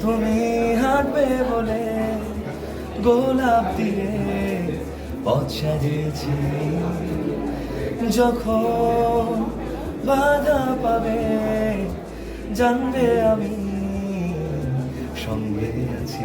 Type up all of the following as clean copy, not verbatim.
তুমি হাঁটবে বলে গোলাপ দিয়ে পথ সাজিয়েছি, যখন বাধা পাবে জানবে আমি সঙ্গে আছি।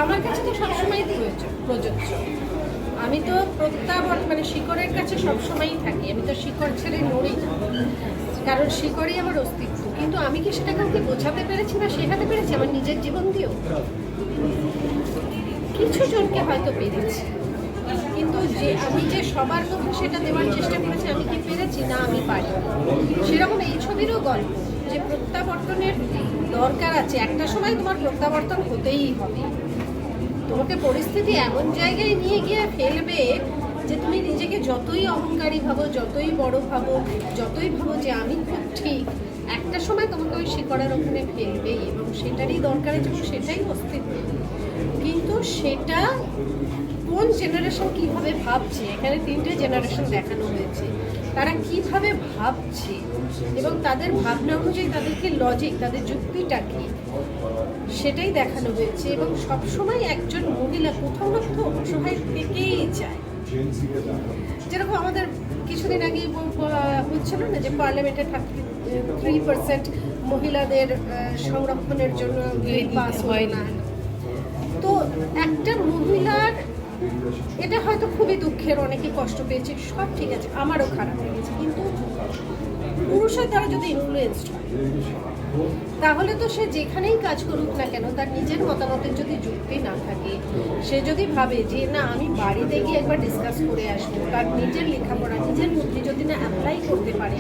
আমার কাছে তো সবসময় প্রযোজ্য। আমি তো প্রত্যাবর্তন মানে শিকড়ের কাছে সবসময়ই থাকি। আমি তো শিকড় ছেড়ে নড়ি না, কারণ শিকড়ই আমার অস্তিত্ব। কিন্তু আমি কি সেটা কাউকে বোঝাতে পেরেছি বা শেখাতে পেরেছি আমার নিজের জীবন দিয়েও? কিছু জনকে হয়তো পেরেছি, কিন্তু যে আমি যে সবার মধ্যে সেটা দেওয়ার চেষ্টা করেছি, আমি কি পেরেছি? না, আমি পারি। সেরকম এই ছবিরও গল্প যে প্রত্যাবর্তনের দরকার আছে। একটা সময় তোমার প্রত্যাবর্তন হতেই হবে। তোমাকে পরিস্থিতি এমন জায়গায় নিয়ে গিয়ে ফেলবে যে তুমি নিজেকে যতই অহংকারী ভাবো, যতই বড় ভাবো, যতই ভাবো যে আমি খুব ঠিক, একটা সময় তোমাকে ওই শিকড়ের ওখানে ফেলবেই, এবং সেটারই দরকার আছে, সেটাই অস্তিত্ব। কিন্তু সেটা কোন জেনারেশন কিভাবে ভাবছে, এখানে 3টে জেনারেশন দেখানো হয়েছে, তারা কিভাবে ভাবছে এবং তাদের ভাবনা অনুযায়ী তাদেরকে লজিক, তাদের যুক্তিটা কি, সেটাই দেখানো হয়েছে। এবং সবসময় একজন মহিলা কোথাও না কোথাও অসহায় থেকেই যায়। যেরকম আমাদের কিছুদিন আগে হচ্ছিল না যে পার্লামেন্টে 3% মহিলাদের সংরক্ষণের জন্য বিল পাস হয় না। তো একটা মহিলার এটা হয়তো খুবই দুঃখের, অনেকে কষ্ট পেয়েছে, সব ঠিক আছে, আমারও খারাপ লেগেছে। কিন্তু পুরুষের দ্বারা যদি ইনফ্লুয়েন্সড হয়, তাহলে তো সে যেখানেই কাজ করুক না কেন, তার নিজের মতামতের যদি যুক্তি না থাকে, সে যদি ভাবে যে না আমি বাড়িতে গিয়ে একবার ডিসকাস করে আসবো, তার নিজের লেখাপড়া, নিজের বুদ্ধি যদি না অ্যাপ্লাই করতে পারে,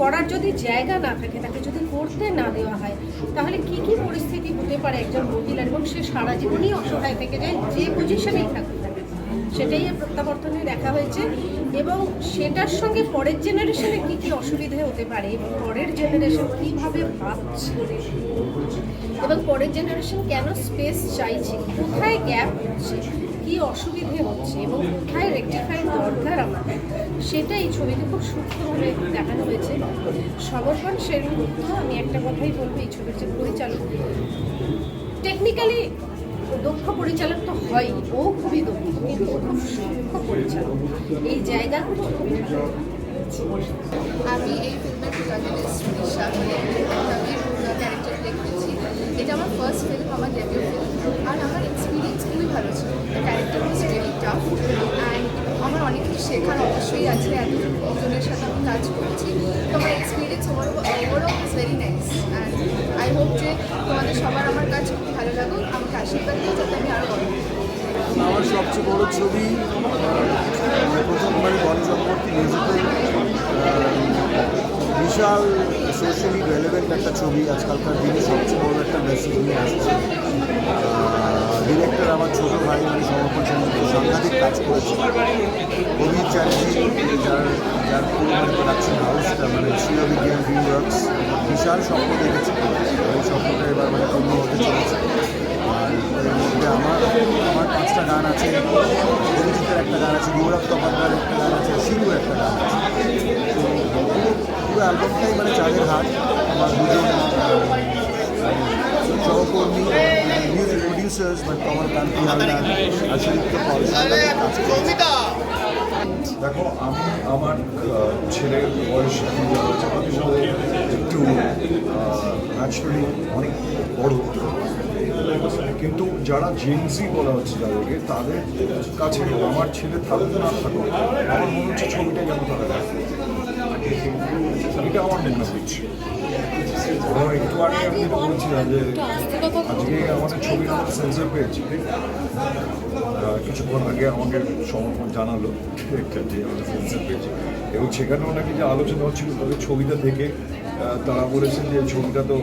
করার যদি জায়গা না থাকে, তাকে যদি করতে না দেওয়া হয়, তাহলে কি কি পরিস্থিতি হতে পারে একজন মহিলার, এবং সে সারা জীবনই অসহায় থেকে যায় যে পজিশনেই থাকুক না কেন। সেটাই প্রত্যাবর্তনে দেখা হয়েছে। এবং সেটার সঙ্গে পরের জেনারেশনে কি কি অসুবিধে হতে পারে, এবং পরের জেনারেশন কিভাবে ভাবছে, এবং পরের জেনারেশন কেন স্পেস চাইছে, কোথায় গ্যাপ হচ্ছে, কি অসুবিধে হচ্ছে, এবং কোথায় রেকটিফাই দরকার আমাদের, সেটা এই ছবিতে খুব সূক্ষ্মভাবে দেখানো হয়েছে। সমর্পণ সেনগুপ্ত, আমি একটা কথাই বলবো, এই ছবির যে পরিচালক, টেকনিক্যালি দক্ষ পরিচালক তো হয়, ও খুবই দক্ষ, কিন্তু ও খুব সূক্ষ্ম পরিচালক। এই জায়গাগুলো খুবই ভালো। আমি এই ফিল্মের প্রোটাগনিস্ট রিশা, আমি ক্যারেক্টার প্লে করেছি। এটা আমার ফার্স্ট ফিল্ম, আমার ডেবিউ ফিল্ম, আর আমার এক্সপিরিয়েন্স খুবই ভালো ছিল। The character was very tough and আমার অনেক কিছু শেখার অবশ্যই আছে। এতজনের সাথে আমি কাজ করছি, তো আমার experience overall is very nice. And I hope যে তোমাদের সবার আমার কাজ খুব ভালো লাগুক, আমাকে আশীর্বাদ দিও যাতে আমি আরও বড়। আমার সবচেয়ে বড় ছবি, প্রথমবার গণসম্পত্তি মিউজিক্যাল, বিশাল সোশ্যালি রেলেভেন্ট একটা ছবি, আজকালকার দিনে সবচেয়ে বড় একটা মেসেজ নিয়ে আসছে। ডিরেক্টর আমার ছোটো ভাই, উনি সমর্পণ সেনগুপ্ত, সাংঘাতিক কাজ করেছে। অমিত চ্যাটার্জি, যার প্রোডাকশন হাউসটা মানে শিলাবিজ্ঞান ড্রিম ওয়ার্কস, বিশাল স্বপ্ন দেখেছে, এই স্বপ্নটা এবার মানে পূর্ণ হতে চলেছে। আর এর মধ্যে আমার 5টা গান আছে, অভিজিতের একটা গান আছে, গৌরব তপাদার একটা গান আছে, শিবুর একটা গান আছে। তো পুরো অ্যালবামটাই মানে চাঁদের হাট। আমার দুজন সহকর্মী মিউজিক প্রডিউসার্স মানে কমল কান্তি হালদার আর সুদীপ্ত পল কাজ করছে। দেখো, আমি আমার ছেলের বয়স একটু ন্যাচারালি অনেক বড়, কিন্তু যারা জেনজি বলা হচ্ছে যাদেরকে, তাদের কাছে আমার ছেলে থাকুক না থাকুক, আমার মনে হচ্ছে ছবিটা যেন তারা দেখে। এটা আমার মনে হচ্ছে। একটু আগে আমি যেটা বলছিলাম যে আজকে আমাদের ছবিটা সেন্সর পেয়েছি, কিছুক্ষণ আগে আমাকে সমর্পণ জানালো একটা যে আমাদের সেন্সর পেয়েছি, এবং সেখানেও নাকি যে আলোচনা হচ্ছিল তাদের ছবিটা দেখে তারা বলেছেন যে ছবিটা তো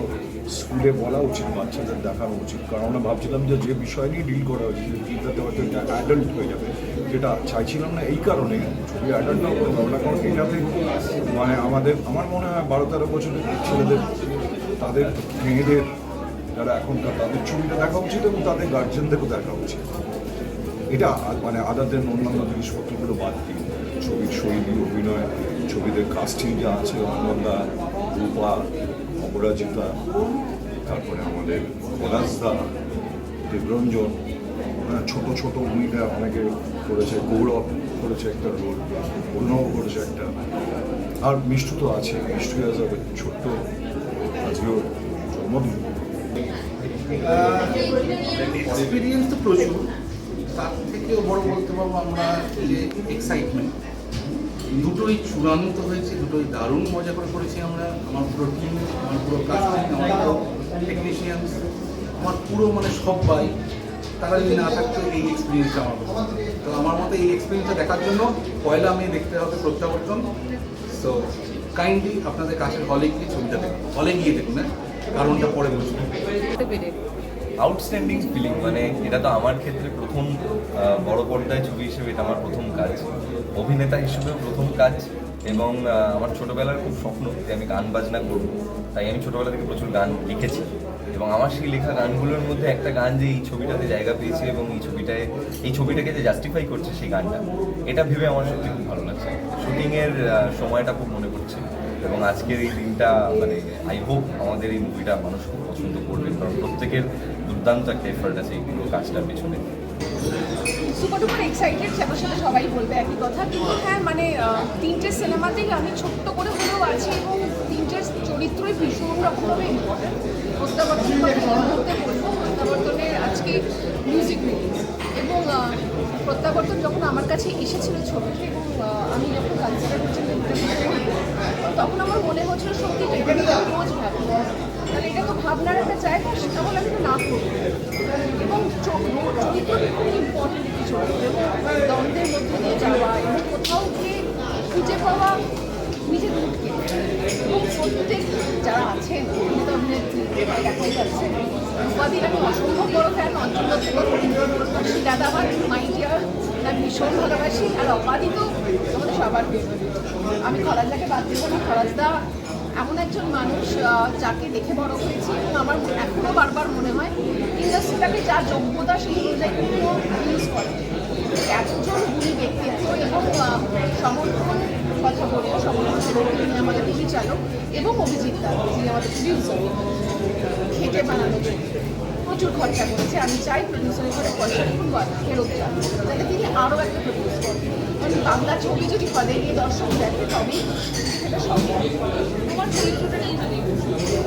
স্কুলে বলা উচিত, বাচ্চাদের দেখানো উচিত। কারণ আমরা ভাবছিলাম যে যে বিষয় নিয়ে ডিল করা হয়েছে ফিল্মটাতে হয়তো এটা অ্যাডাল্ট হয়ে যাবে, যেটা চাইছিলাম না। এই কারণে ছবি অ্যাডাল্ট হতে পারবো না, কারণ এটাতে মানে আমার মনে হয় 12-13 বছরের ছেলেদের, তাদের মেয়েদের যারা এখনকার তাদের ছবিটা দেখা উচিত এবং তাদের গার্জেনদেরও দেখা উচিত। এটা মানে আদার দেন অন্যান্য জিনিসপত্রগুলো বাদ দিই, ছবির শৈলী, অভিনয়, ছবিদের কাস্টিং যা আছে, অন্নদা, রূপা, অপরাজিতা, তারপরে আমাদের পলাশদা, দেবরঞ্জন, ছোট ছোট ভূমিকা অনেকে করেছে, গৌরব করেছে একটা রোল, অর্ণব করেছে একটা, আর মিষ্টু তো আছে, মিষ্টু অ্যাজ আ ছোট্ট, আজকেও জন্মদিন। এক্সপিরিয়েন্স তো প্রচুর, তার থেকেও বড় বলতে পারবো আমরা যে এক্সাইটমেন্ট, দুটোই চূড়ান্ত হয়েছে, দুটোই দারুণ মজা করে করেছি আমরা। আমার পুরো টিম, আমার পুরো কাস্টিং, আমার পুরো টেকনিশিয়ানস, আমার পুরো মানে সবাই, তারা যদি না থাকতো এই এক্সপিরিয়েন্সটা আমার হতো না। তো আমার মতে এই এক্সপিরিয়েন্সটা দেখার জন্য পয়লা মে দেখতে হবে প্রত্যাবর্তন। সো কাইন্ডলি আপনাদের কাছের হলে গিয়ে ছবিটা দেখুন, হলে গিয়ে দেখুন, হ্যাঁ, কারণটা পরে বলছি। আউটস্ট্যান্ডিং ফিলিং, মানে এটা তো আমার ক্ষেত্রে প্রথম বড় পর্দায় ছবি হিসেবে এটা আমার প্রথম কাজ, অভিনেতা হিসেবেও প্রথম কাজ, এবং আমার ছোটোবেলার খুব স্বপ্ন যে আমি গান বাজনা করবো, তাই আমি ছোটোবেলা থেকে প্রচুর গান লিখেছি, এবং আমার সেই লেখা গানগুলোর মধ্যে একটা গান যে এই ছবিটাতে জায়গা পেয়েছে এবং এই ছবিটাকে যে জাস্টিফাই করছে সেই গানটা, এটা ভেবে আমার সত্যি খুব ভালো লাগছে। শুটিংয়ের সময়টা খুব মনে পড়ছে, এবং আজকের এই দিনটা মানে আই হোপ আমাদের এই মুভিটা মানুষ খুব পছন্দ করবে, কারণ প্রত্যেকের দুর্দান্ত একটা এফার্ট আছে এই পুরো কাজটার পেছনে। সুপার ডুপার এক্সাইটেড, আমার সাথে সবাই বলবে একই কথা, কিন্তু হ্যাঁ মানে তিনটে সিনেমাতেই আমি ছোট্ট করে হলেও আছি, এবং তিনটের চরিত্রই ভীষণ রকমভাবে ইম্পর্টেন্ট। প্রত্যাবর্তনের কথা বলতে বলবো, প্রত্যাবর্তনের আজকে মিউজিক রিলিজ, এবং প্রত্যাবর্তন যখন আমার কাছে এসেছিল ছবিটি, এবং আমি যখন কনসিডার করছিলাম তখন আমার মনে হচ্ছিল সত্যিটা এটা নিয়ে আমি রোজ ভাবি, তাহলে এটা তো ভাবনার একটা জায়গা, তাহলে আমি তো না করবো। এবং চরিত্র খুব ইম্পর্টেন্ট একটি চরিত্র, এবং দ্বন্দ্বের মধ্যে দিয়ে যাওয়া এবং কোথাও গিয়ে খুঁজে পাওয়া নিজের মুখকে, এবং প্রত্যেক যারা আছেন অভিনেতা অভিনেত্রী দেখাই যাচ্ছে। রূপাদির আমি অসম্ভব বড় ফ্যান, অঞ্চল দাদা আমার মাইডিয়ার আমি ভীষণ ভালোবাসি, আর অপাদি তো আমাদের সবার ফেভারিট। আমি খরাজদাকে বাদ দেবো না, খরাজদা এমন একজন মানুষ যাকে দেখে বড় হয়েছি, এবং আমার এখনও বারবার মনে হয় ইন্ডাস্ট্রিটাকে যা যোগ্যতা সেই অনুযায়ী কোনো ইউজ করে। একজন গুণী ব্যক্তিত্ব এবং সমর্থন কথা বলবো, সমর্থন তিনি আমাদের টিভি চালক, এবং অভিজিৎ দা যিনি আমাদের প্রডিউসার, খেটে বানানো প্রচুর খরচা করেছে। আমি চাই প্রডিউসারের করে পয়সা খুব ফেরত যান, যাতে তিনি আরও একটা প্রডিউস করেন, কারণ বাংলা ছবি যদি হলে গিয়ে দর্শক দেখে তবেই সেটা সম্ভব। আমার চরিত্রটা নিয়ে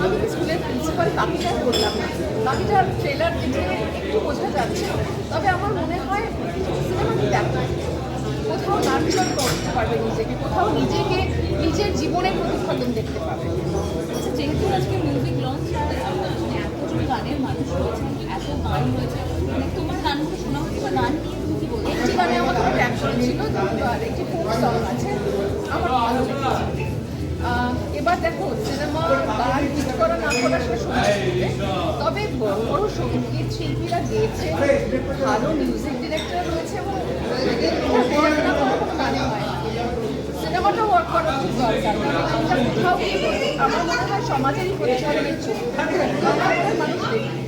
আমি স্কুলের প্রিন্সিপাল, বাকিটা বললাম না, বাকিটার ট্রেলার দেখে একটু বোঝা যাচ্ছে, তবে আমার মনে হয় সিনেমাটি দেখা কোথাও নার্চার করতে পারবে নিজেকে, কোথাও নিজেকে নিজের জীবনের প্রতিফলন দেখতে পাবে। আচ্ছা, যেহেতু আজকে মিউজিক লঞ্চ, এতজন গানের মানুষ রয়েছে, এত গান রয়েছে, মানে তোমার গানগুলো শোনা হচ্ছে বা গান নিয়ে তুমি কি বলছো? একটি গানে আমাকে ট্র্যাক করেছিল, আর একটি ফোক সং আছে, আমার ভালো লেগেছে। এবার দেখো সিনেমা গান হিট করা না করা সেটা সময় করবে, তবে বড় বড় সঙ্গীত শিল্পীরা গেয়েছে, ভালো মিউজিক ডিরেক্টর রয়েছে, এবং ওয়ার্ক না করা কোনো মানে হয় না। সিনেমাটা ওয়ার্ক করা খুব দরকার, কোথাও আমার মনে হয় সমাজেরই প্রতিফলনের জন্য মানুষ দেখবে।